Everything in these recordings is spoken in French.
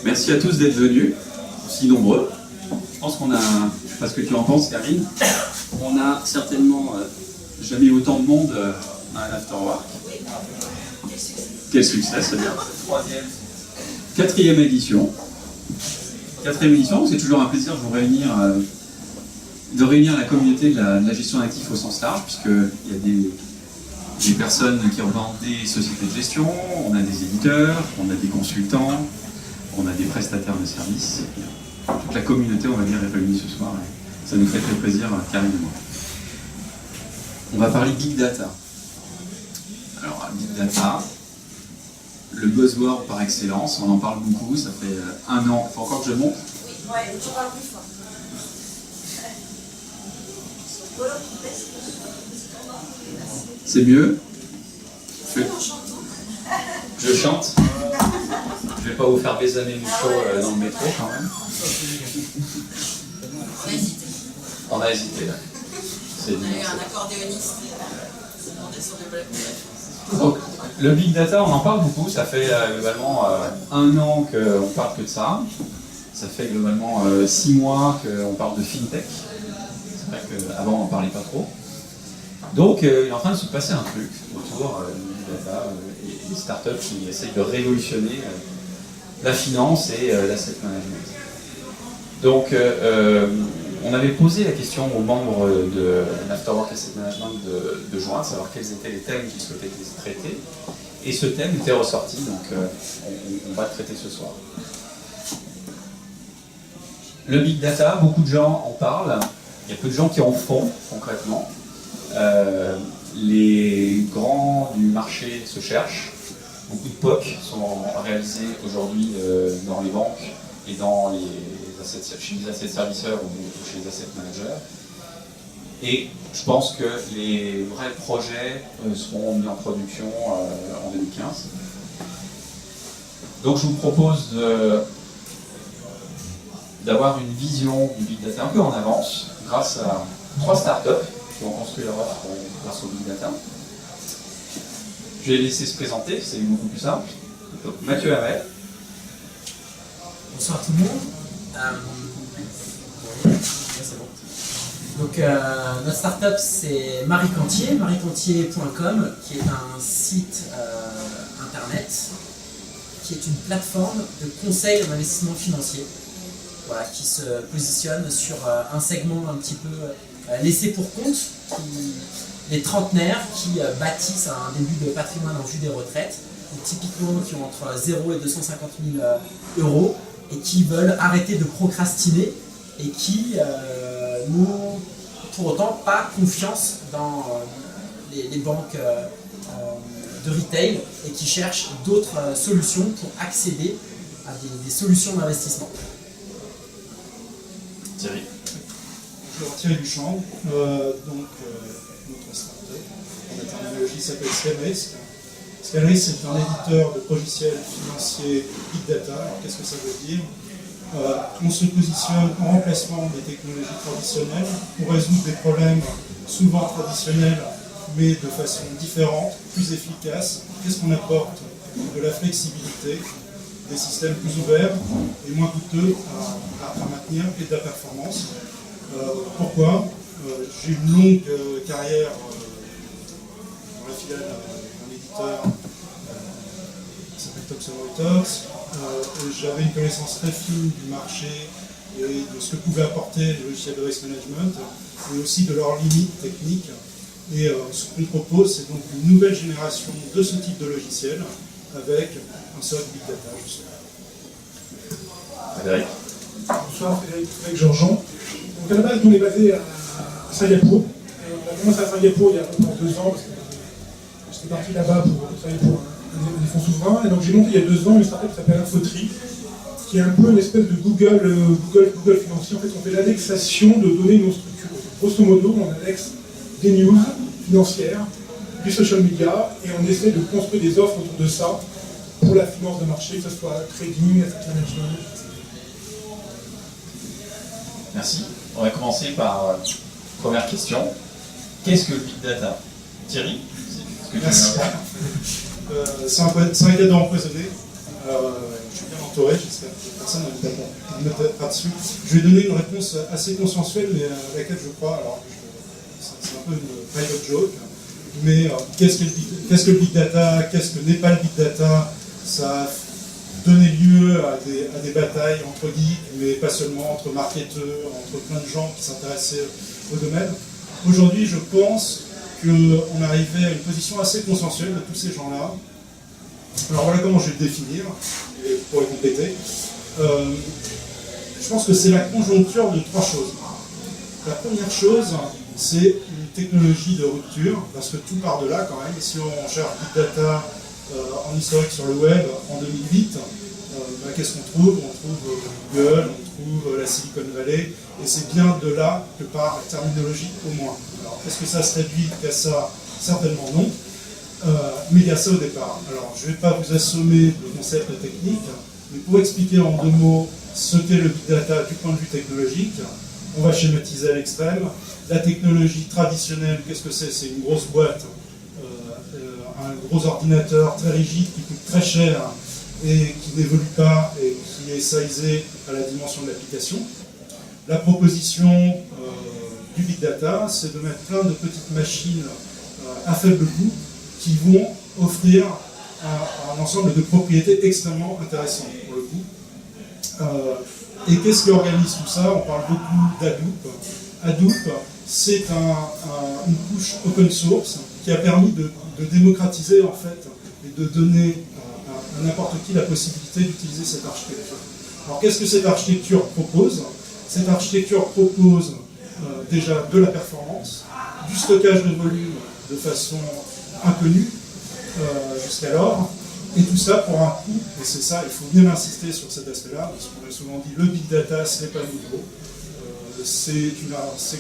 Merci à tous d'être venus, aussi nombreux. Je pense qu'on a, je ne sais pas ce que tu en penses, Karine, on a certainement jamais eu autant de monde à l'Afterwork. Quel succès, c'est bien. Quatrième édition. C'est toujours un plaisir de réunir la communauté de la gestion d'actifs au sens large, puisqu'il y a des personnes qui représentent des sociétés de gestion, on a des éditeurs, on a des consultants, on a des prestataires de services. Toute la communauté, on va dire, est réunie ce soir. Et ça nous fait très plaisir, Karine et moi. On va parler Big Data. Alors, Big Data, le buzzword par excellence, on en parle beaucoup, ça fait un an. Il faut encore que je monte? Ouais, tu parles plus fort. C'est mieux? Je chante? Je vais pas vous faire baiser Moucho dans le métro quand même. On a hésité. On a hésité là. On a eu un accordéoniste qui s'est demandé sur le bloc. Donc, le Big Data, on en parle beaucoup, ça fait globalement un an qu'on parle que de ça. Ça fait globalement 6 mois qu'on parle de FinTech. C'est vrai qu'avant on n'en parlait pas trop. Donc il est en train de se passer un truc autour du Big Data et des startups qui essayent de révolutionner la finance et l'asset management. Donc on avait posé la question aux membres de l'Afterwork Asset Management de juin, de savoir quels étaient les thèmes qu'ils souhaitaient traiter. Et ce thème était ressorti, donc on va le traiter ce soir. Le Big Data, beaucoup de gens en parlent, il y a peu de gens qui en font concrètement. Les grands du marché se cherchent, beaucoup de POC sont réalisés aujourd'hui dans les banques et chez les asset serviceurs ou chez les asset managers. Et je pense que les vrais projets seront mis en production en 2015. Donc je vous propose d'avoir une vision du Big Data un peu en avance, grâce à 3 startups qui ont construit leur offre grâce au Big Data. Je vais les laisser se présenter, c'est beaucoup plus simple. Donc, Mathieu Hamel. Bonsoir tout le monde. C'est bon. Donc notre startup c'est Marie Cantier, mariecantier.com, qui est un site internet, qui est une plateforme de conseil en investissement financier, voilà, qui se positionne sur un segment un petit peu laissé pour compte, les trentenaires qui bâtissent un début de patrimoine en vue des retraites, donc typiquement qui ont entre 0 et 250 000 euros et qui veulent arrêter de procrastiner et qui n'ont pour autant pas confiance dans les banques de retail et qui cherchent d'autres solutions pour accéder à des solutions d'investissement. Thierry. Bonjour, Thierry Duchamp. Notre startup, la terminologie s'appelle Scalerace. Scalerace, c'est un éditeur de logiciels financiers Big Data. Alors, qu'est-ce que ça veut dire? On se positionne en remplacement des technologies traditionnelles pour résoudre des problèmes souvent traditionnels, mais de façon différente, plus efficace. Qu'est-ce qu'on apporte? De la flexibilité, des systèmes plus ouverts et moins coûteux à maintenir et de la performance. Pourquoi? J'ai une longue carrière dans la filiale d'un éditeur qui s'appelle Thomson Reuters. J'avais une connaissance très fine du marché et de ce que pouvaient apporter les logiciels de risk management, mais aussi de leurs limites techniques. Et ce qu'on propose, c'est donc une nouvelle génération de ce type de logiciel avec un seul Big Data, justement. Frédéric. Bonsoir, Frédéric Georgeon. Donc à la base, nous on est basé à Singapour. On a commencé à Singapour il y a environ 2 ans, parce que j'étais parti là-bas pour travailler pour des fonds souverains. Et donc j'ai monté il y a 2 ans une startup qui s'appelle Infotri, qui est un peu une espèce de Google financier. En fait, on fait l'annexation de données non structurées. Grosso modo, on annexe des news financières, du social media, et on essaie de construire des offres autour de ça pour la finance de marché, que ce soit trading, asset management, etc. Merci. On va commencer par première question. Qu'est-ce que le Big Data? Thierry, c'est ce que tu veux Merci. C'est un cadeau empoisonné. Je suis bien tutoré, j'espère que personne ne mettra dessus. Je vais donner une réponse assez consensuelle, mais à laquelle je crois. Alors, c'est un peu une private joke, mais qu'est-ce que le big data? Qu'est-ce que n'est pas le big data? Ça a donné lieu à des batailles entre geeks, mais pas seulement, entre marketeurs, entre plein de gens qui s'intéressaient au domaine. Aujourd'hui, je pense qu'on arrivait à une position assez consensuelle de tous ces gens-là. Alors voilà comment je vais le définir, et pour le compléter. Je pense que c'est la conjoncture de trois choses. La première chose, c'est une technologie de rupture, parce que tout part de là quand même. Si on cherche Big Data en historique sur le web en 2008, qu'est-ce qu'on trouve? On trouve Google, on trouve la Silicon Valley, et c'est bien de là que part la terminologie au moins. Alors, est-ce que ça se réduit qu'à ça? Certainement non, mais il y a ça au départ. Alors, je ne vais pas vous assommer de concepts techniques, mais pour expliquer en 2 mots ce qu'est le Big Data du point de vue technologique, on va schématiser à l'extrême. La technologie traditionnelle, qu'est-ce que c'est? C'est une grosse boîte, un gros ordinateur très rigide qui coûte très cher et qui n'évolue pas et qui est sizé à la dimension de l'application. La proposition du Big Data, c'est de mettre plein de petites machines à faible coût qui vont offrir un ensemble de propriétés extrêmement intéressantes pour le coup. Et qu'est-ce qui organise tout ça? On parle beaucoup d'Hadoop. Hadoop, c'est une couche open source qui a permis de démocratiser en fait et de donner à n'importe qui la possibilité d'utiliser cette architecture. Alors qu'est-ce que cette architecture propose? Cette architecture propose déjà de la performance, du stockage de volume de façon inconnue jusqu'alors, et tout ça pour un coût, et c'est ça, il faut bien insister sur cet aspect-là, parce qu'on a souvent dit le big data, ce n'est pas nouveau, c'est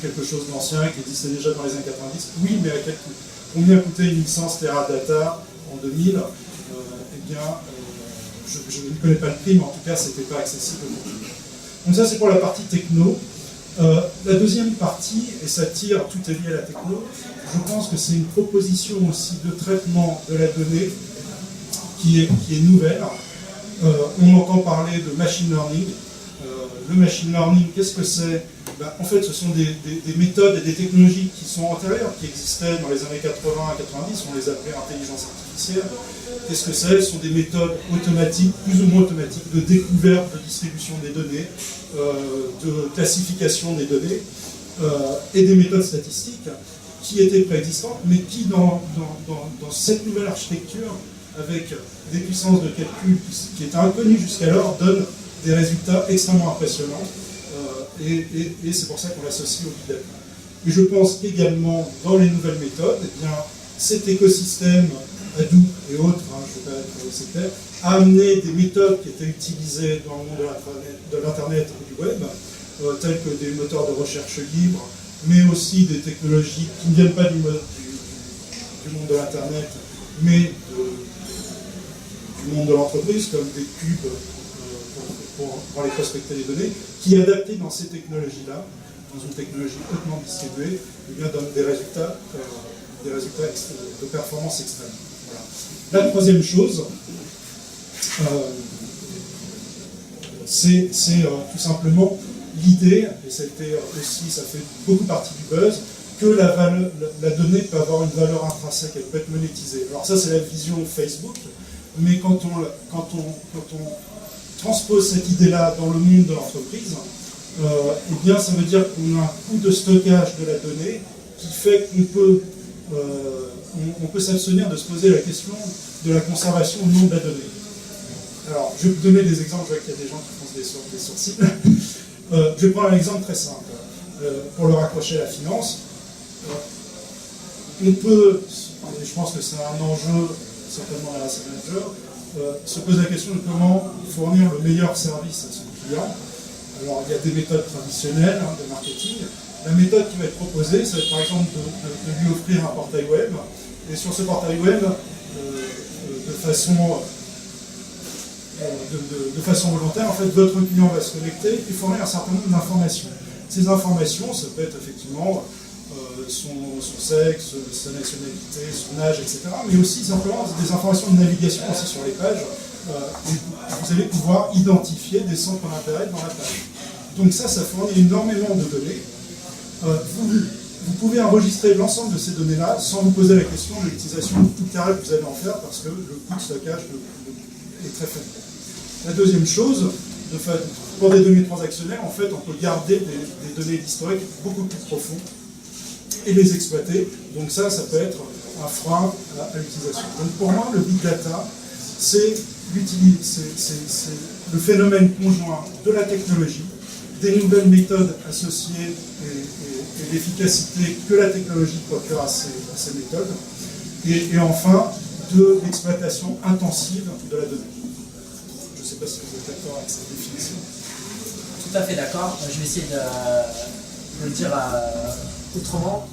quelque chose d'ancien qui existait déjà dans les années 90, oui, mais à quel coût? Combien coûtait une licence Teradata en 2000? Eh bien, je ne connais pas le prix, mais en tout cas, ce n'était pas accessible au monde. Donc ça, c'est pour la partie techno. La deuxième partie, et ça tire, tout est lié à la techno, je pense que c'est une proposition aussi de traitement de la donnée qui est nouvelle. On entend parler de machine learning. Le machine learning, qu'est-ce que c'est? En fait, ce sont des méthodes et des technologies qui sont antérieures, qui existaient dans les années 80 à 90, on les appelait intelligence artificielle. Qu'est-ce que c'est? Ce sont des méthodes automatiques, plus ou moins automatiques, de découverte, de distribution des données, de classification des données, et des méthodes statistiques qui étaient préexistantes, mais qui, dans cette nouvelle architecture, avec des puissances de calcul qui étaient inconnues jusqu'alors, donnent des résultats extrêmement impressionnants. Et c'est pour ça qu'on l'associe au big data. Et je pense également, dans les nouvelles méthodes, eh bien, cet écosystème Hadoop et autres, je ne vais pas être aussi clair, a amené des méthodes qui étaient utilisées dans le monde de l'Internet et du web, telles que des moteurs de recherche libres, mais aussi des technologies qui ne viennent pas du monde de l'Internet, mais du monde de l'entreprise, comme des cubes pour aller prospecter les données, qui adaptés dans ces technologies-là, dans une technologie hautement distribuée, eh bien, donnent des résultats de performance extrême. Voilà. La troisième chose, c'est tout simplement l'idée, et c'était aussi, ça fait beaucoup partie du buzz, que la donnée peut avoir une valeur intrinsèque, elle peut être monétisée. Alors ça, c'est la vision Facebook, mais quand on transpose cette idée-là dans le monde de l'entreprise, eh bien, ça veut dire qu'on a un coût de stockage de la donnée qui fait qu'on peut s'abstenir de se poser la question de la conservation ou non de la donnée. Alors, je vais vous donner des exemples, je vois qu'il y a des gens qui font des sourcils. Je vais prendre un exemple très simple, pour le raccrocher à la finance. On peut, et je pense que c'est un enjeu, certainement dans la manager, se pose la question de comment fournir le meilleur service à son client. Alors, il y a des méthodes traditionnelles de marketing. La méthode qui va être proposée, c'est par exemple de lui offrir un portail web. Et sur ce portail web, de façon volontaire, en fait, votre client va se connecter et fournir un certain nombre d'informations. Ces informations, ça peut être effectivement son sexe, sa nationalité, son âge, etc. Mais aussi simplement des informations de navigation aussi sur les pages vous allez pouvoir identifier des centres d'intérêt dans la page. Donc ça fournit énormément de données. Vous pouvez enregistrer l'ensemble de ces données-là sans vous poser la question de l'utilisation ultérieure que vous allez en faire parce que le coût de stockage est très faible. La deuxième chose, pour des données transactionnelles, en fait, on peut garder des données historiques beaucoup plus profondes et les exploiter. Donc ça peut être un frein à l'utilisation. Donc pour moi, le big data, c'est le phénomène conjoint de la technologie, des nouvelles méthodes associées et l'efficacité que la technologie procure à ces méthodes, et enfin de l'exploitation intensive de la donnée. Je ne sais pas si vous êtes d'accord avec cette définition. Tout à fait d'accord. Je vais essayer de le dire autrement,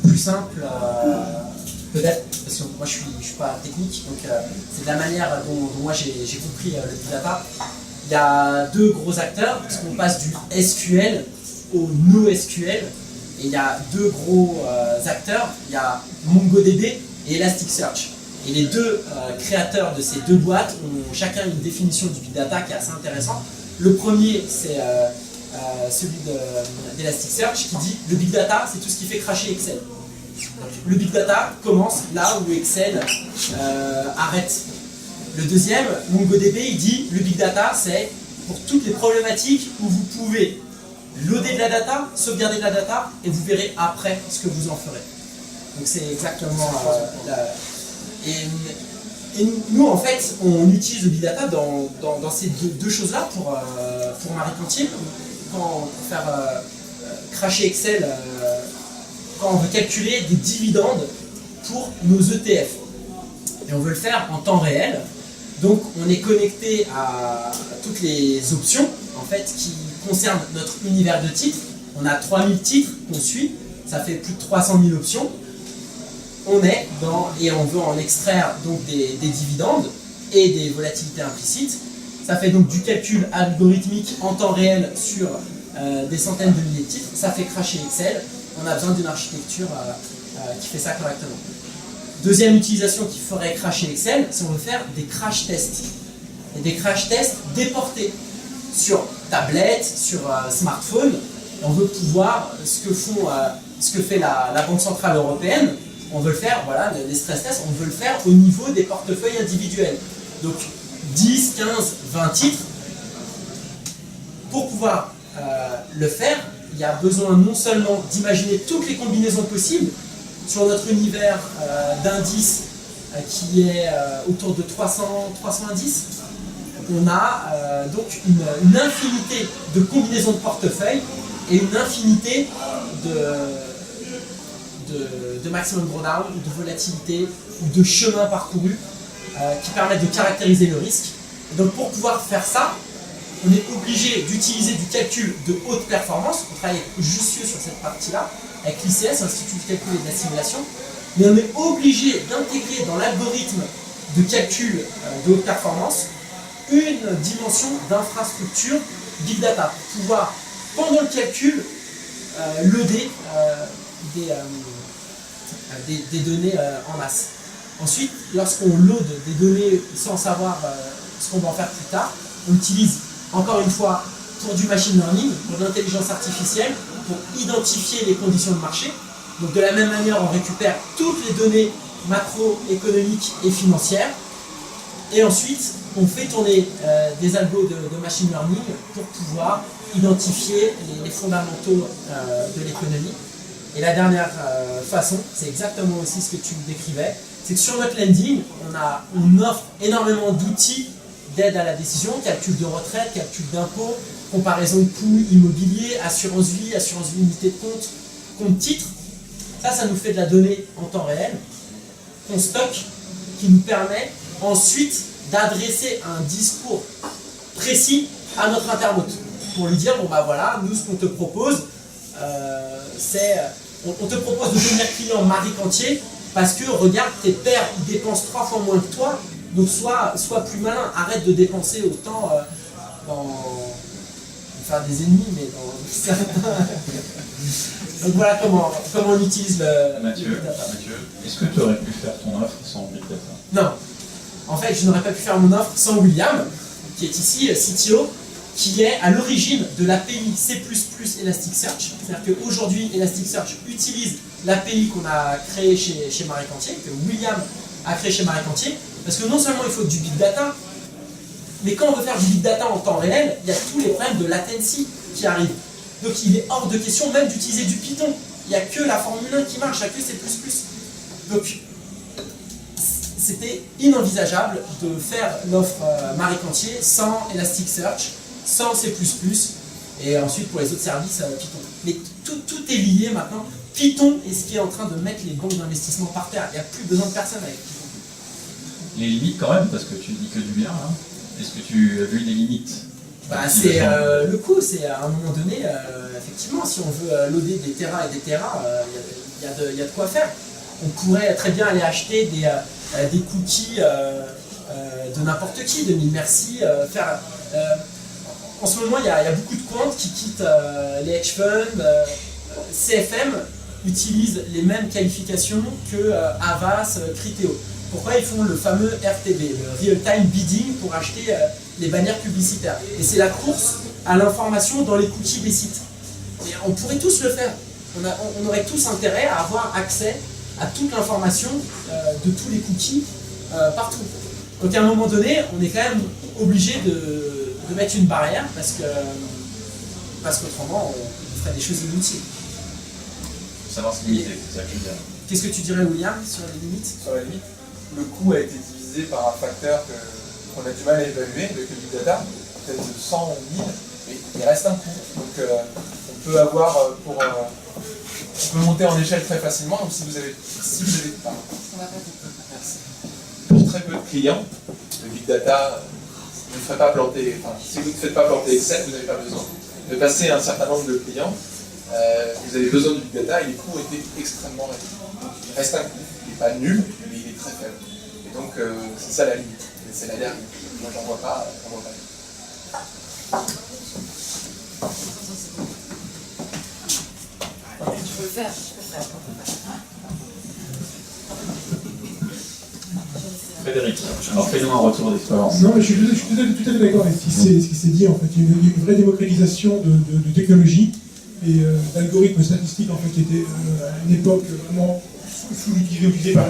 plus simple, peut-être, parce que moi je suis pas technique, donc c'est de la manière dont moi j'ai compris le big data. Il y a deux gros acteurs, parce qu'on passe du SQL au NoSQL, et il y a deux gros acteurs, il y a MongoDB et Elasticsearch. Et les deux créateurs de ces deux boîtes ont chacun une définition du big data qui est assez intéressante. Le premier, c'est celui d'Elasticsearch qui dit le big data, c'est tout ce qui fait cracher Excel. Donc, le big data commence là où Excel arrête. Le deuxième, MongoDB, il dit le big data, c'est pour toutes les problématiques où vous pouvez loader de la data, sauvegarder de la data, et vous verrez après ce que vous en ferez. Donc c'est exactement et nous, en fait, on utilise le big data dans ces deux choses-là pour Marie Cantier, pour faire cracher Excel, quand on veut calculer des dividendes pour nos ETF. Et on veut le faire en temps réel. Donc on est connecté à toutes les options en fait, qui concernent notre univers de titres. On a 3000 titres qu'on suit, ça fait plus de 300 000 options. On est et on veut en extraire donc des dividendes et des volatilités implicites. Ça fait donc du calcul algorithmique en temps réel sur des centaines de milliers de titres. Ça fait cracher Excel. On a besoin d'une architecture qui fait ça correctement. Deuxième utilisation qui ferait crasher Excel, c'est on veut faire des crash tests. Et des crash tests déportés sur tablette, sur smartphone. On veut pouvoir, ce que fait la Banque Centrale Européenne, on veut le faire, voilà, des stress tests, on veut le faire au niveau des portefeuilles individuels. Donc 10, 15, 20 titres. Pour pouvoir le faire, il y a besoin non seulement d'imaginer toutes les combinaisons possibles, sur notre univers d'indices qui est autour de 310, on a donc une infinité de combinaisons de portefeuilles et une infinité de maximum drawdown, de volatilité ou de chemins parcourus qui permettent de caractériser le risque. Et donc pour pouvoir faire ça, on est obligé d'utiliser du calcul de haute performance. On travaille avec Jussieu sur cette partie-là, avec l'ICS, Institut de calcul et de la simulation, mais on est obligé d'intégrer dans l'algorithme de calcul de haute performance une dimension d'infrastructure big data, pour pouvoir, pendant le calcul, loader des données en masse. Ensuite, lorsqu'on load des données sans savoir ce qu'on va en faire plus tard, on utilise encore une fois pour du machine learning, pour de l'intelligence artificielle, pour identifier les conditions de marché. Donc de la même manière, on récupère toutes les données macroéconomiques et financières. Et ensuite, on fait tourner des algos de machine learning pour pouvoir identifier les fondamentaux de l'économie. Et la dernière façon, c'est exactement aussi ce que tu décrivais, c'est que sur notre landing, on offre énormément d'outils d'aide à la décision, calcul de retraite, calcul d'impôt, comparaison de coûts immobiliers, assurance vie unité de compte, compte titre. Ça nous fait de la donnée en temps réel qu'on stocke, qui nous permet ensuite d'adresser un discours précis à notre internaute pour lui dire, bon bah voilà, nous ce qu'on te propose, on te propose de devenir client Marie Cantier parce que regarde, tes pairs ils dépensent 3 fois moins que toi, donc sois plus malin, arrête de dépenser autant dans faire des ennemis, mais dans certains. Donc voilà comment on utilise le Mathieu, big data. est-ce que tu aurais pu faire ton offre sans big data? Non. En fait, je n'aurais pas pu faire mon offre sans William, qui est ici CTO, qui est à l'origine de l'API C++ Elasticsearch. C'est-à-dire qu'aujourd'hui, Elasticsearch utilise l'API qu'on a créée chez Marie Cantier, que William a créé chez Marie Cantier, parce que non seulement il faut du big data, mais quand on veut faire du big data en temps réel, il y a tous les problèmes de latency qui arrivent. Donc il est hors de question même d'utiliser du Python. Il n'y a que la Formule 1 qui marche, il n'y a que C++. Donc c'était inenvisageable de faire l'offre Marie Cantier sans Elasticsearch, sans C++, et ensuite pour les autres services, Python. Mais tout est lié maintenant. Python est ce qui est en train de mettre les banques d'investissement par terre. Il n'y a plus besoin de personne avec Python. Les limites quand même, parce que tu dis que du bien, hein. Est-ce que tu as vu des limites? C'est le coût, c'est à un moment donné, effectivement, si on veut loader des terras et des terras, il y a de quoi faire. On pourrait très bien aller acheter des cookies de n'importe qui, de Mille Merci, faire... en ce moment, il y a beaucoup de comptes qui quittent les hedge funds. CFM utilise les mêmes qualifications que Havas, Criteo. Pourquoi ils font le fameux RTB, le Real-Time Bidding, pour acheter les bannières publicitaires. Et c'est la course à l'information dans les cookies des sites. Et on pourrait tous le faire. On aurait tous intérêt à avoir accès à toute l'information de tous les cookies partout. Donc à un moment donné, on est quand même obligé de mettre une barrière parce qu'autrement, on ferait des choses inutiles. Faut savoir se limiter, c'est ça que je veux dire. Qu'est-ce que tu dirais, William, sur les limites? Sur la limite, le coût a été divisé par un facteur qu'on a du mal à évaluer avec le big data, peut-être 100 ou 1000, mais il reste un coût. Donc on peut avoir on peut monter en échelle très facilement. Donc si vous avez merci. Pour très peu de clients, le big data ne ferait pas planter. Enfin, si vous ne faites pas planter Excel, vous n'avez pas besoin. De passer un certain nombre de clients, vous avez besoin du big data et les coûts étaient extrêmement réduits. Il reste un coût, il n'est pas nul, mais il est très faible. Et donc c'est ça la limite. Et c'est la dernière. Moi j'en vois pas. Tu peux le faire, je peux le faire. Frédéric, alors fais-nous un retour d'expérience. Non, mais je suis tout à fait d'accord avec ce qui s'est dit. En fait, il y a une vraie démocratisation de technologie et d'algorithmes statistiques en fait, qui étaient à une époque vraiment sous-utilisés par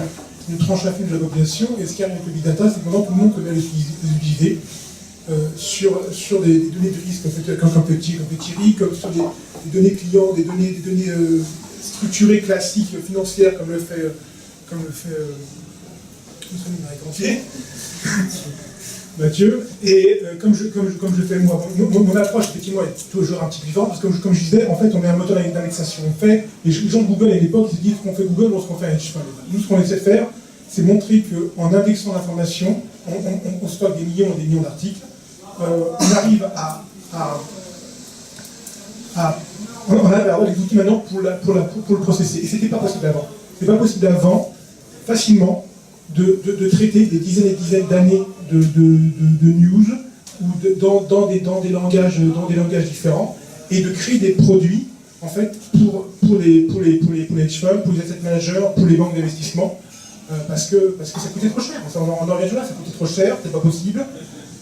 une tranche infime de la population. Et ce qui arrive avec le big data, c'est que maintenant tout le monde peut les utiliser sur des données de risque comme fait Thierry, comme sur des données clients, des données structurées classiques financières comme le fait Mathieu, et comme je fais moi, mon approche effectivement est toujours un petit peu différente, parce que comme je disais, en fait on met un moteur d'indexation, on fait, les gens de Google à l'époque ils se disent qu'on fait Google ou ce qu'on fait hedge fund. Nous ce qu'on essaie de faire, c'est montrer qu'en indexant l'information, on stocke des millions et des millions d'articles, on arrive à avoir des outils maintenant pour le processer, et c'était pas possible avant. C'était pas possible avant, facilement, de traiter des dizaines et dizaines d'années de news ou dans des langages différents et de créer des produits en fait pour les hedge funds, pour les asset managers, pour les banques d'investissement parce que ça coûtait trop cher. On en revient là, ça coûtait trop cher, c'est pas possible.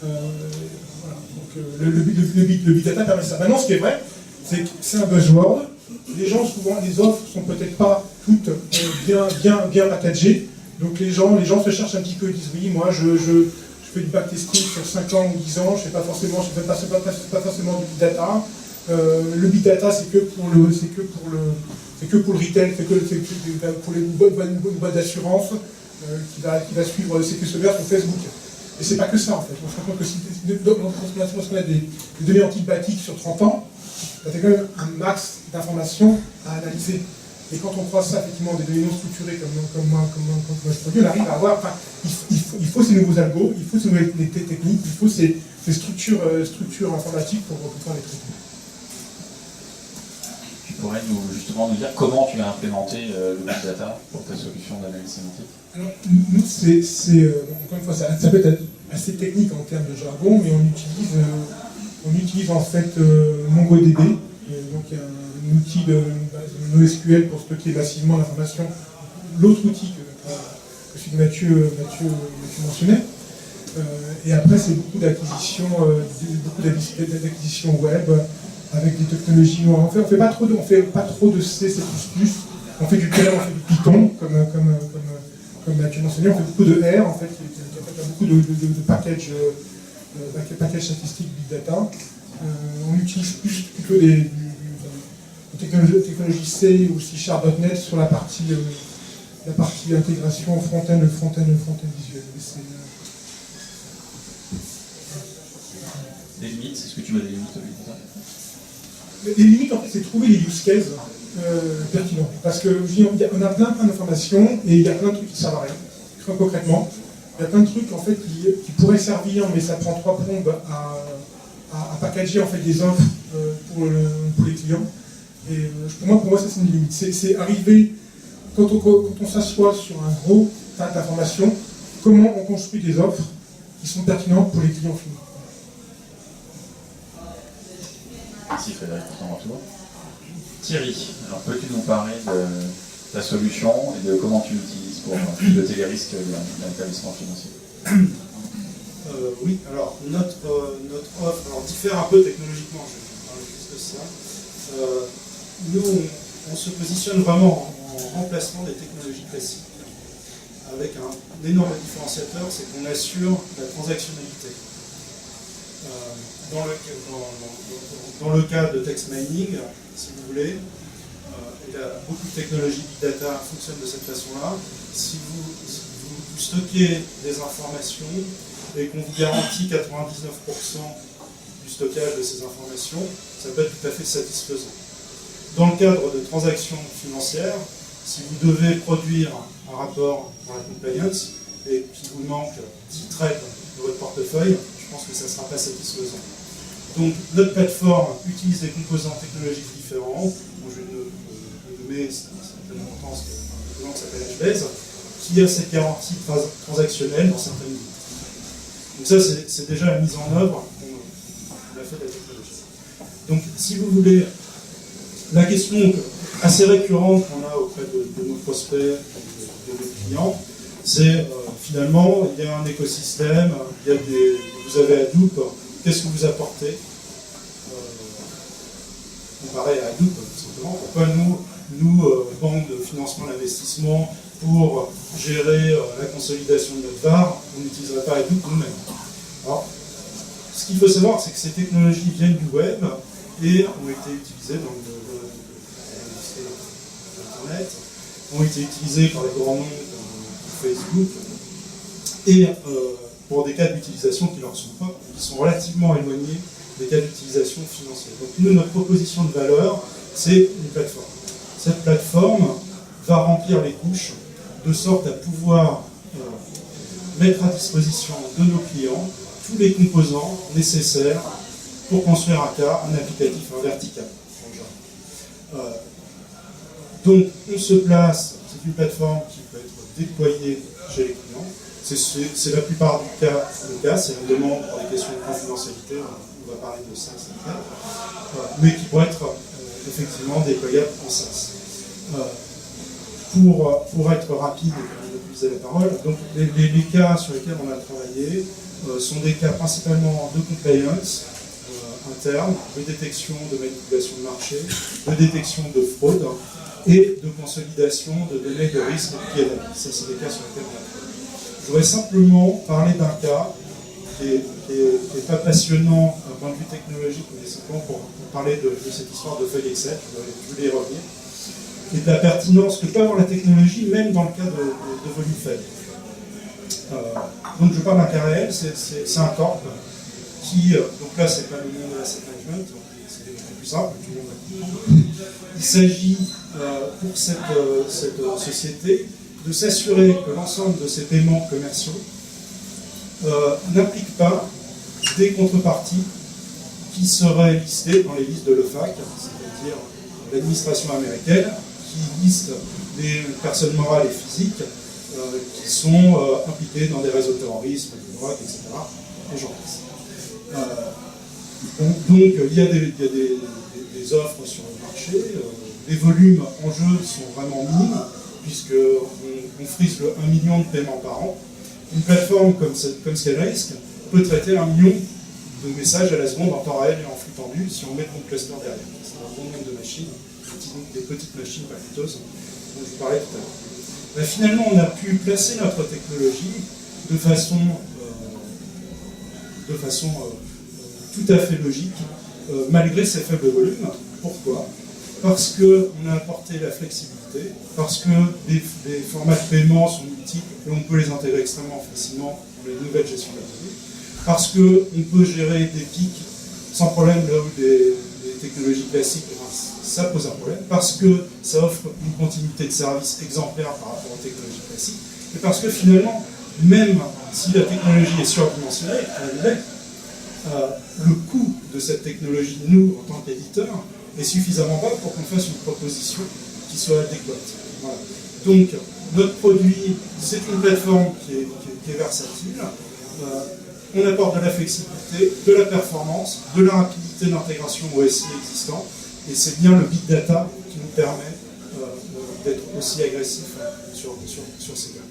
Voilà. Donc le big data permet ça. Maintenant, ce qui est vrai, c'est que c'est un buzzword. Les gens souvent, les offres sont peut-être pas toutes bien packagées. Donc les gens se cherchent un petit peu, ils disent oui, moi je fais du backtesting sur 5 ans ou 10 ans, je fais pas forcément du big data. Le big data c'est que pour le retail, c'est que pour les boîtes d'assurance qui va suivre CQ Sauver sur Facebook. Et c'est pas que ça en fait. On se rend compte que si on a des données antibiotiques sur 30 ans, ça fait quand même un max d'informations à analyser. Et quand on croise ça, effectivement, des données non structurées comme moi je produis, on arrive à avoir, enfin, il faut ces nouveaux algos, il faut ces nouvelles techniques, il faut ces structures informatiques pour pouvoir les traiter. Tu pourrais justement nous dire comment tu as implémenté le big data pour ta solution d'analyse sémantique? Alors, nous, encore une fois, ça peut être assez technique en termes de jargon, mais on utilise en fait MongoDB, donc il y a un outil de NoSQL pour stocker massivement l'information, l'autre outil que celui que Mathieu mentionnait. Et après, c'est beaucoup d'acquisitions web avec des technologies. On fait pas trop de C, C++. On fait du Perl, on fait du Python, comme Mathieu mentionnait. On fait beaucoup de R, en fait, qui a beaucoup de packages statistiques Big Data. On utilise plutôt des technologies C ou C#.NET sur la partie intégration front-end visuel. Les limites, est-ce que tu vois des limites au Big Data? Les limites, en fait, c'est trouver les use cases pertinents. Parce qu'on a plein d'informations et il y a plein de trucs qui servent à rien. Très concrètement, il y a plein de trucs en fait, qui pourraient servir, mais ça prend 3 plombes à packager en fait, des offres pour les clients. Et pour moi, ça c'est une limite. C'est arriver, quand on s'assoit sur un gros tas d'informations, comment on construit des offres qui sont pertinentes pour les clients finaux. Merci Frédéric pour ton retour. Thierry, alors peux-tu nous parler de ta solution et de comment tu l'utilises pour piloter les risques d'un établissement financier? Oui, alors notre offre diffère un peu technologiquement, je vais parler plus de ça. Nous, on se positionne vraiment en remplacement des technologies classiques, avec un énorme différenciateur, c'est qu'on assure la transactionnalité. Dans le cas de text mining, si vous voulez, beaucoup de technologies Big Data fonctionnent de cette façon-là. Si vous stockez des informations et qu'on vous garantit 99% du stockage de ces informations, ça peut être tout à fait satisfaisant. Dans le cadre de transactions financières, si vous devez produire un rapport dans la compliance et qu'il vous manque 10 trades de votre portefeuille, je pense que ça ne sera pas satisfaisant. Donc notre plateforme utilise des composants technologiques différents. Bon, je vais le nommer, c'est de l'importance, un composant qui s'appelle HBase, qui a cette garantie transactionnelle dans certaines limites. Donc ça, c'est déjà la mise en œuvre qu'on a fait de la technologie. Donc si vous voulez, la question assez récurrente qu'on a auprès de nos prospects, de nos clients, c'est finalement, il y a un écosystème, vous avez Hadoop, qu'est-ce que vous apportez comparé à Hadoop, tout simplement. Pourquoi nous, banque de financement d'investissement, pour gérer la consolidation de notre VAR, on n'utiliserait pas Hadoop nous-mêmes. Alors, ce qu'il faut savoir, c'est que ces technologies viennent du web et ont été utilisées dans l'industrie de l'Internet, ont été utilisées par les grands noms comme Facebook, et pour des cas d'utilisation qui sont relativement éloignés des cas d'utilisation financière. Donc nous, notre proposition de valeur, c'est une plateforme. Cette plateforme va remplir les couches de sorte à pouvoir mettre à disposition de nos clients tous les composants nécessaires pour construire un applicatif, un vertical. Donc on se place, c'est une plateforme qui peut être déployée chez les clients. C'est la plupart du cas le cas, c'est une demande pour des questions de confidentialité, on va parler de ça, mais qui pourrait être effectivement déployable en SaaS. Pour être rapide, comme je disais la parole, donc les cas sur lesquels on a travaillé sont des cas principalement de compliance interne, de détection de manipulation de marché, de détection de fraude et de consolidation de données de risque et de PNL. Ça, c'est des cas sur lesquels on a travaillé. Je voudrais simplement parler d'un cas qui n'est pas passionnant d'un point de vue technologique, mais simplement pour parler de cette histoire de feuille Excel, je voulais y revenir, et de la pertinence que peut avoir la technologie, même dans le cas de volume faible. Donc je parle d'un cas réel, c'est un corp qui, donc là c'est pas le monde de l'asset management, c'est plus simple, tout le monde va comprendre. Il s'agit pour cette société de s'assurer que l'ensemble de ces paiements commerciaux n'impliquent pas des contreparties qui seraient listées dans les listes de l'OFAC, c'est-à-dire l'administration américaine, qui liste les personnes morales et physiques qui sont impliquées dans des réseaux de terrorisme, de drogue, etc. Et j'en passe. Donc il y a des offres sur le marché, les volumes en jeu sont vraiment minimes, puisqu'on frise le 1 million de paiements par an, Une plateforme comme ScaleRisk peut traiter 1 million de messages à la seconde en temps réel et en flux tendu si on met le bon cluster derrière. C'est un bon nombre de machines, des petites machines pas coûteuses dont je vous parlais tout à l'heure. Ben, finalement, on a pu placer notre technologie de façon tout à fait logique, malgré ces faibles volumes. Pourquoi? Parce qu'on a apporté la flexibilité, parce que les formats de paiement sont multiples et on peut les intégrer extrêmement facilement dans les nouvelles gestions d'actifs, parce qu'on peut gérer des pics sans problème là où des technologies classiques, ça pose un problème, parce que ça offre une continuité de service exemplaire par rapport aux technologies classiques, et parce que finalement, même si la technologie est surdimensionnée, le coût de cette technologie, nous, en tant qu'éditeurs, est suffisamment bas pour qu'on fasse une proposition qui soit adéquate. Voilà. Donc, notre produit, c'est une plateforme qui est versatile. On apporte de la flexibilité, de la performance, de la rapidité d'intégration au SI existant, et c'est bien le big data qui nous permet d'être aussi agressif sur ces cas.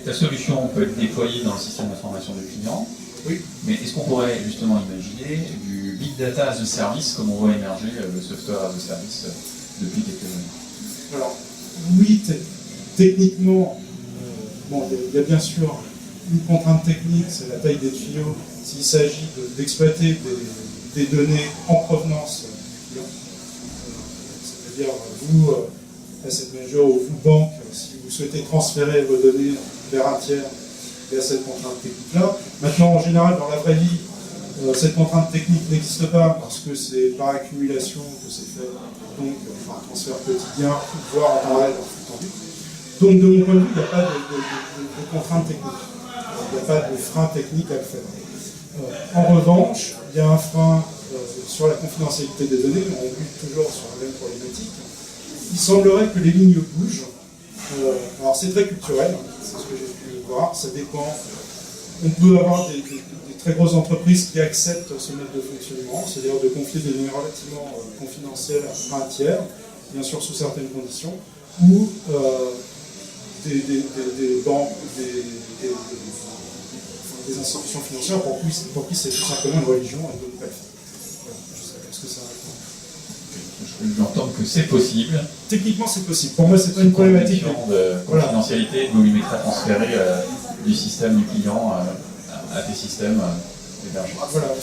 Ta solution peut être déployée dans le système d'information du client. Oui. Mais est-ce qu'on pourrait justement imaginer du big data as a service comme on voit émerger le software as a service depuis quelques années? Alors, oui, techniquement, il y a bien sûr une contrainte technique, c'est la taille des tuyaux. S'il s'agit d'exploiter des données en provenance client, c'est-à-dire vous, asset manager ou vous, banque, si vous souhaitez transférer vos données vers un tiers, il y a cette contrainte technique-là. Maintenant, en général, dans la vraie vie, cette contrainte technique n'existe pas parce que c'est par accumulation que c'est fait, donc par transfert quotidien, voire en temps réel, en flux tendu. Donc, de mon point de vue, il n'y a pas de contrainte technique. Il n'y a pas de frein technique à le faire. En revanche, il y a un frein sur la confidentialité des données, on bute toujours sur la même problématique. Il semblerait que les lignes bougent. Alors, c'est très culturel, c'est ce que j'ai pu voir, ça dépend. On peut avoir des très grosses entreprises qui acceptent ce mode de fonctionnement, c'est-à-dire de confier des données relativement confidentielles à un tiers, bien sûr sous certaines conditions, ou des banques, des institutions financières pour qui c'est tout simplement une religion et de ne pas le faire. Voilà, je sais pas ce que ça répond. Je peux entendre que c'est possible. Techniquement, c'est possible. Pour moi, c'est pas une problématique. De confidentialité, de volumétrie transférée du système du client à tes systèmes hébergés. Voilà,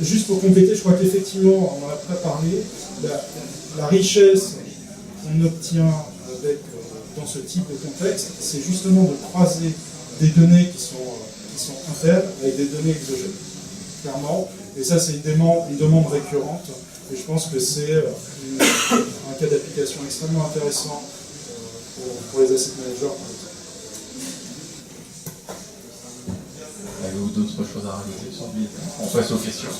juste pour compléter, je crois qu'effectivement, on en a pas parlé, la richesse qu'on obtient avec, dans ce type de contexte, c'est justement de croiser des données qui sont internes avec des données exogènes, clairement. Et ça, c'est une demande récurrente. Et je pense que c'est un cas d'application extrêmement intéressant pour les asset managers, par exemple. Avez-vous d'autres choses à rajouter sur le billets? On passe aux questions.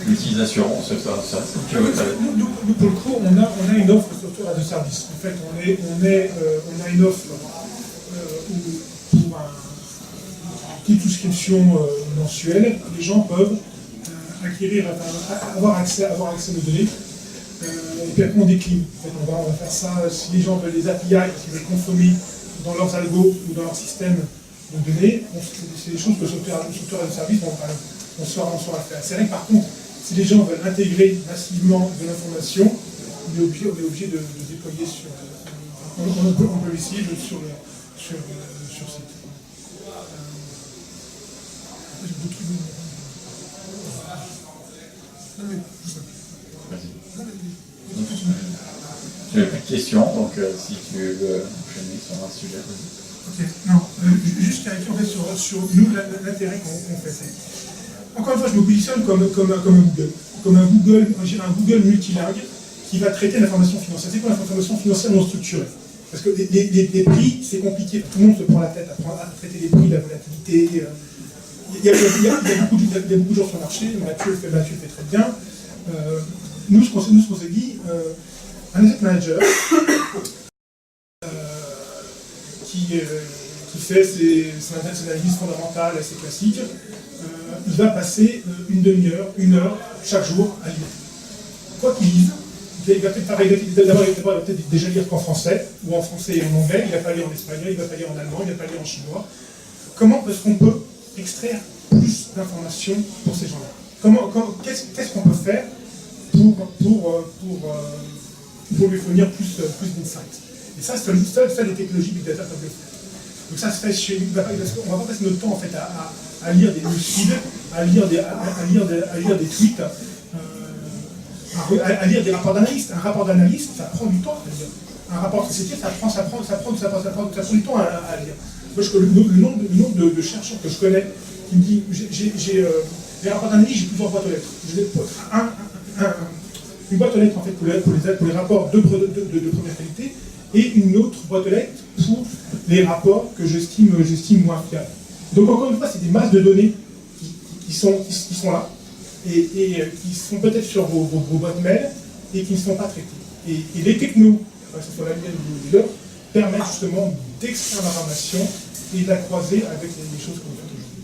L'utilisation, software as a service, comme tu veux. Nous, pour le coup, on a une offre software as a service. En fait, on a une offre où, pour une petite souscription mensuelle, les gens peuvent avoir accès aux données. Et puis après, on décline. En fait, on va faire ça, si les gens veulent les API, parce qu'ils veulent consommer dans leurs algos ou dans leur système de données, c'est des choses que le software as a service, on saura faire. C'est vrai que par contre, si les gens veulent intégrer massivement de l'information, on est obligé de déployer sur. On peut essayer sur site. Tu n'as plus de questions, donc si tu veux enchaîner sur un sujet. Ok, non, juste en fait sur nous, l'intérêt qu'on fait. Encore une fois, je me positionne comme un Google. Comme un Google multilingue qui va traiter l'information financière. C'est quoi l'information financière non structurée? Parce que les prix, c'est compliqué. Tout le monde se prend la tête à traiter les prix, la volatilité. Il y a beaucoup de gens sur le marché. Mathieu le fait très bien. Nous, ce qu'on s'est dit, un asset manager qui fait ses analyses fondamentales assez classiques, il va passer une demi-heure, 1 heure chaque jour à lire. Quoi qu'il lise, il va peut-être déjà lire qu'en français, ou en français et en anglais, il ne va pas lire en espagnol, il ne va pas lire en allemand, il ne va pas lire en chinois. Comment est-ce qu'on peut extraire plus d'informations pour ces gens-là? Qu'est-ce qu'on peut faire pour lui fournir plus d'insights? Et ça, c'est les technologies Big Data peuvent le faire. Donc ça se fait chez nous, on va pas passer notre temps en fait à lire des newsfeeds, à lire des tweets, à lire des rapports d'analyste. Un rapport d'analyste, ça prend du temps à lire. Un rapport de société, ça prend du temps à lire. Moi, le nombre de chercheurs que je connais qui me disent, les rapports d'analyse, j'ai plusieurs boîtes aux lettres. Une boîte aux lettres en fait pour les rapports de première qualité, et une autre boîte aux lettres pour les rapports que j'estime moins fiables. Donc encore une fois, c'est des masses de données qui sont là, et qui sont peut-être sur vos boîtes mail, et qui ne sont pas traitées. Et les technos, que ce soit la mienne ou les leurs, permettent justement d'extraire l'information et de la croiser avec les choses qu'on fait aujourd'hui.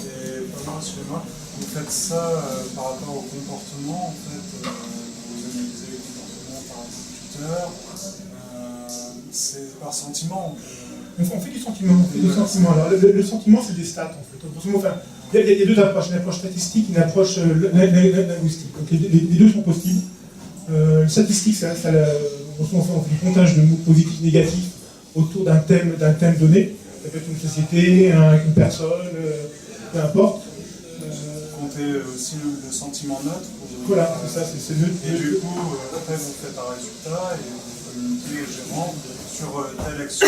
Et pas mal, excusez-moi, vous faites ça par rapport au comportement, en fait, vous analysez les comportements par Twitter, c'est par sentiment. On fait du sentiment. Alors, le sentiment, c'est des stats, en fait. Il y a deux approches, une approche statistique et une approche linguistique. Donc, les deux sont possibles. Statistique, on fait du comptage de mots positifs, négatifs autour d'un thème donné. Ça peut être une société, une personne, peu importe. Compter aussi le sentiment neutre. Voilà, c'est ça, c'est neutre. Et du coup, après, vous faites un résultat et vous communiquez aux gérants sur telle action,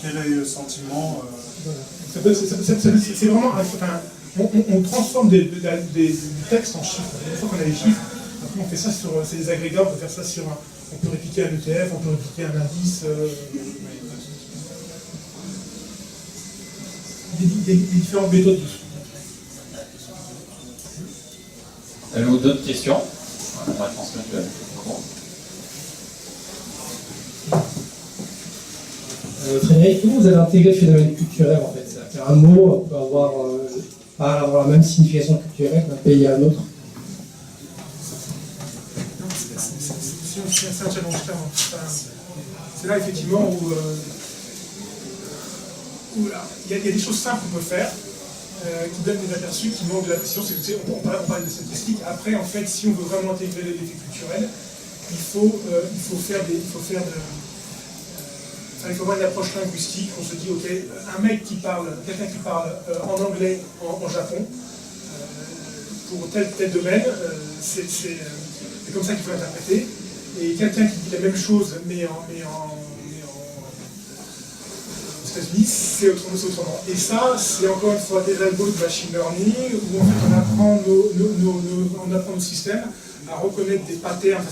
quel est le sentiment. C'est vraiment. On transforme du texte en chiffres. Une fois qu'on a les chiffres, après on fait ça sur des agrégats, on peut faire ça sur on peut répliquer un ETF, on peut répliquer un indice. Il y a différentes méthodes dessus. Avez-vous d'autres questions? On va transmettre le cours. Frédéric, comment vous avez intégré le phénomène culturel en fait? C'est-à-dire qu'un mot peut pas avoir la même signification culturelle d'un pays à un autre. C'est un challenge clairement. C'est là effectivement où il y a des choses simples qu'on peut faire qui donnent des aperçus, qui manquent de la précision. On parle de statistiques. Après, en fait, si on veut vraiment intégrer l'effet culturel, il faut avoir une approche linguistique. On se dit, ok, quelqu'un qui parle en anglais en Japon, pour tel domaine, c'est comme ça qu'il faut l'interpréter. Et quelqu'un qui dit la même chose, mais aux États-Unis, c'est autrement. Et ça, c'est encore une fois des algos de machine learning, où en fait on apprend nos systèmes à reconnaître des patterns.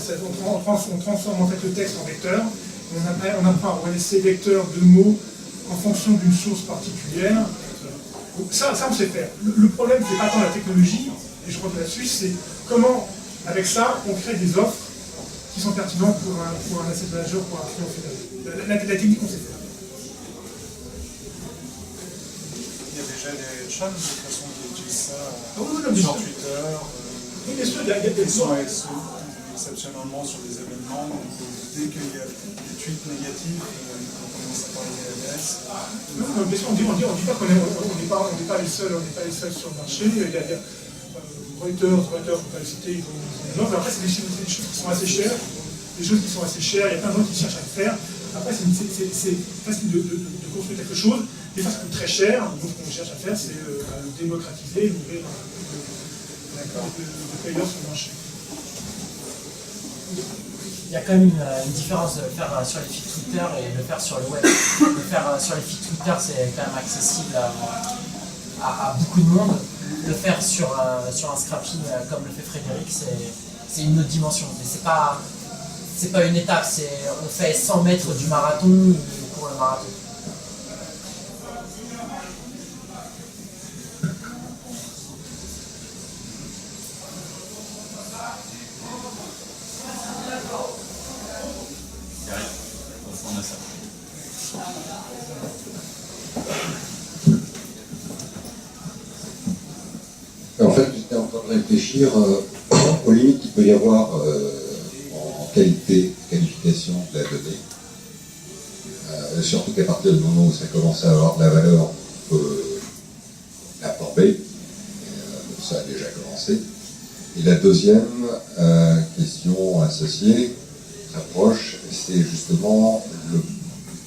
On transforme en fait le texte en vecteur. On apprend à reconnaître ces vecteurs de mots en fonction d'une source particulière. Donc ça on sait faire. Le problème, c'est pas tant la technologie, et je reviens là-dessus, c'est comment, avec ça, on crée des offres qui sont pertinentes pour un asset manager, pour un client final. La technique, on sait faire. Il y a déjà des chats de toute façon qui utilisent ça sur Twitter. Oui, bien sûr, il y a des exceptionnellement sur des événements. Dès qu'il y a des tweets négatifs, on commence à parler des ABS. Non, bien sûr, on dit pas qu'on n'est pas les seuls sur le marché. Il y a Reuters, on ne peut pas le citer, ils ont mais après, c'est des choses qui sont assez chères. Des choses qui sont assez chères, il y a plein de gens qui cherchent à le faire. Après, c'est facile de construire quelque chose. Des fois, ça coûte très cher. Donc, ce qu'on cherche à faire, c'est le démocratiser, ouvrir de players sur le marché. Il y a quand même une différence de le faire sur les feeds Twitter et de le faire sur le web. Le faire sur les feeds Twitter, c'est quand même accessible à beaucoup de monde. Le faire sur un scrapping comme le fait Frédéric, c'est une autre dimension. Mais c'est pas une étape, on fait 100 mètres du marathon pour le marathon. En fait, j'étais en train de réfléchir aux limites peut y avoir en qualification de la donnée, surtout qu'à partir du moment où ça commence à avoir de la valeur, on peut l'absorber. Ça a déjà commencé. Et la deuxième question associée, très proche, c'est justement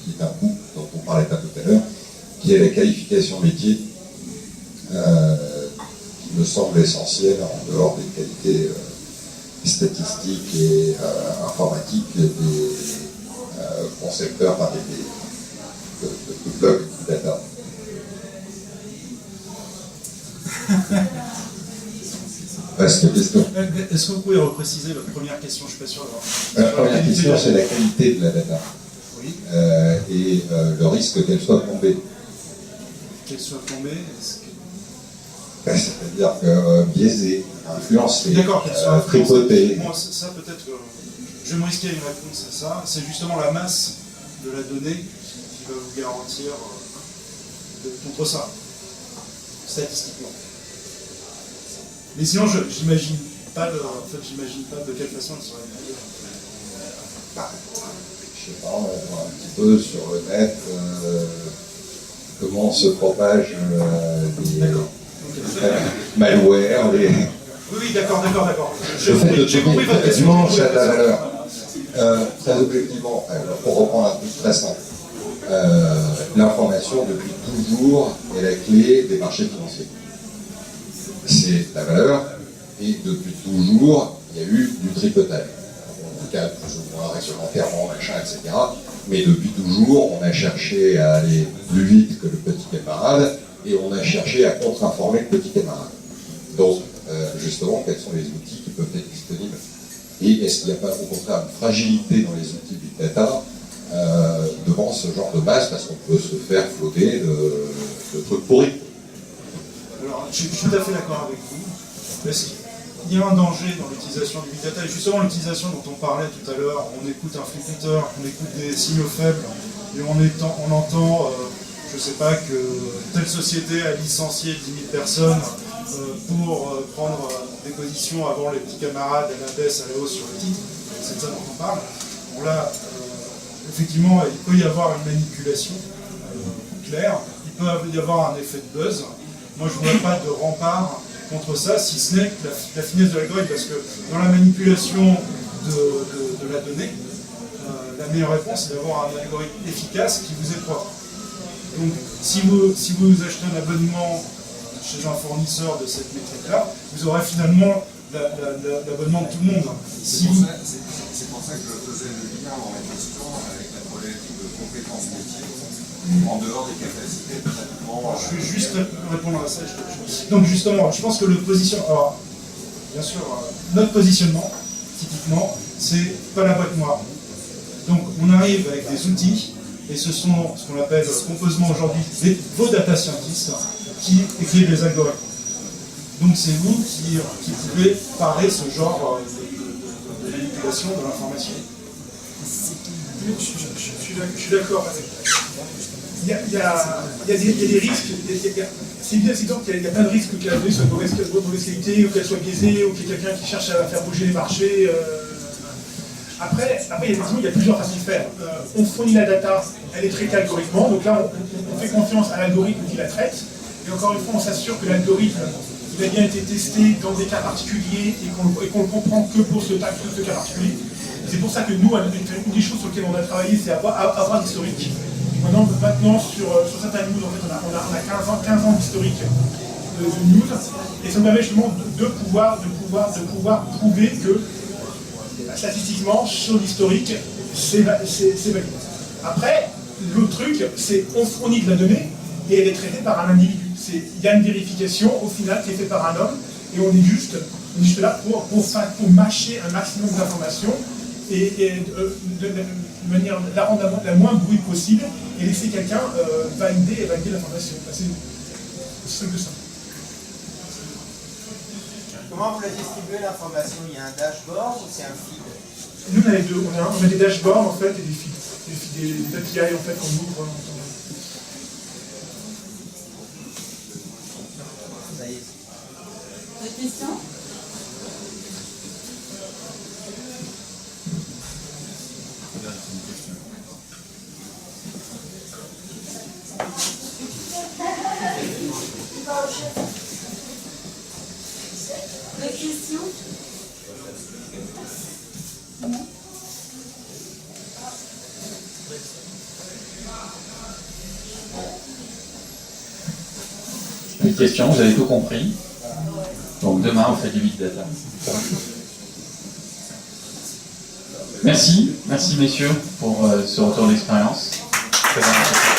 qui est un bout dont on ne parlait pas tout à l'heure, qui est la qualification métier, qui me semble essentielle en dehors des qualités statistiques et informatiques des concepteurs de blocs de data. Vaste question. Est-ce que vous pouvez repréciser votre première question? Je ne suis pas sûr La première question, c'est la qualité de la data. Oui. Et le risque qu'elle soit plombée. Qu'elle soit plombée, est-ce que... C'est-à-dire que biaisée, influencée, d'accord, qu'elle soit tripotée. Moi, ça peut-être, je vais me risquer une réponse à ça. C'est justement la masse de la donnée qui va vous garantir contre ça, statistiquement. Mais sinon, j'imagine pas de quelle façon elle serait meilleure. Je sais pas, on va voir un petit peu sur le net comment se propagent les malwares, les... Oui, d'accord. Le fait de donner quasiment ça a de la valeur. Très objectivement, pour reprendre un truc très simple, l'information depuis toujours est la clé des marchés financiers. C'est la valeur, et depuis toujours, il y a eu du tripotage. En tout cas, plus ou moins réglementairement, machin, etc. Mais depuis toujours, on a cherché à aller plus vite que le petit camarade, et on a cherché à contre-informer le petit camarade. Donc, justement, quels sont les outils qui peuvent être disponibles? Et est-ce qu'il n'y a pas au contraire une fragilité dans les outils Big Data devant ce genre de masse, parce qu'on peut se faire flotter de trucs pourris? Alors, je suis tout à fait d'accord avec vous. Il y a un danger dans l'utilisation du Big Data, et justement l'utilisation dont on parlait tout à l'heure. On écoute un flux Twitter, on écoute des signaux faibles, et on entend, je ne sais pas, que telle société a licencié 10 000 personnes pour prendre des positions avant les petits camarades à la baisse, à la hausse sur le titre. C'est de ça dont on parle. Bon, là, effectivement, il peut y avoir une manipulation claire, il peut y avoir un effet de buzz. Moi, je ne vois pas de rempart contre ça, si ce n'est que la finesse de l'algorithme, parce que dans la manipulation de la donnée, la meilleure réponse, c'est d'avoir un algorithme efficace qui vous est propre. Donc, si vous achetez un abonnement chez un fournisseur de cette métrique-là, vous aurez finalement l'abonnement de tout le monde. C'est pour ça que je faisais le lien dans ma question avec la problématique de compétences métiers en dehors des capacités de traitement. Je vais juste répondre à ça. Donc justement, je pense que le positionnement, alors bien sûr, notre positionnement, typiquement, c'est pas la boîte noire. Donc on arrive avec des outils, et ce sont ce qu'on appelle pompeusement aujourd'hui vos data scientists qui écrivent les algorithmes. Donc c'est vous qui pouvez parer ce genre de manipulation de l'information. Je suis d'accord avec ça. Il y a des risques. C'est bien qu'il y a plein de risques que la donnée soit de mauvaise qualité, ou qu'elle soit biaisée, ou qu'il y ait quelqu'un qui cherche à faire bouger les marchés. Après, il y a plusieurs façons de faire. On fournit la data, elle est traitée algorithmiquement, donc là on fait confiance à l'algorithme qui la traite, et encore une fois on s'assure que l'algorithme il a bien été testé dans des cas particuliers et qu'on le comprend que pour ce cas particulier. C'est pour ça que nous, une des choses sur lesquelles on a travaillé, c'est avoir l'historique. Maintenant sur certaines news, en fait, on a 15 ans d'historique de news, et ça nous permet justement de pouvoir prouver que statistiquement, sur l'historique, c'est valide. Après, l'autre truc, c'est on fournit de la donnée et elle est traitée par un individu. Il y a une vérification au final qui est faite par un homme, et on est juste là pour mâcher un maximum d'informations et de manière la rendre la moins bruit possible et laisser quelqu'un valider l'information. C'est simple que ça. Comment vous la distribuez l'information? Il y a un dashboard ou c'est un feed? Nous on a les deux, on a des dashboards en fait et des feeds, des API en fait qu'on ouvre. D'autres questions? questions? Non. Une question, vous avez tout compris. Donc demain, on fait du big data. Merci messieurs pour ce retour d'expérience. Très intéressant.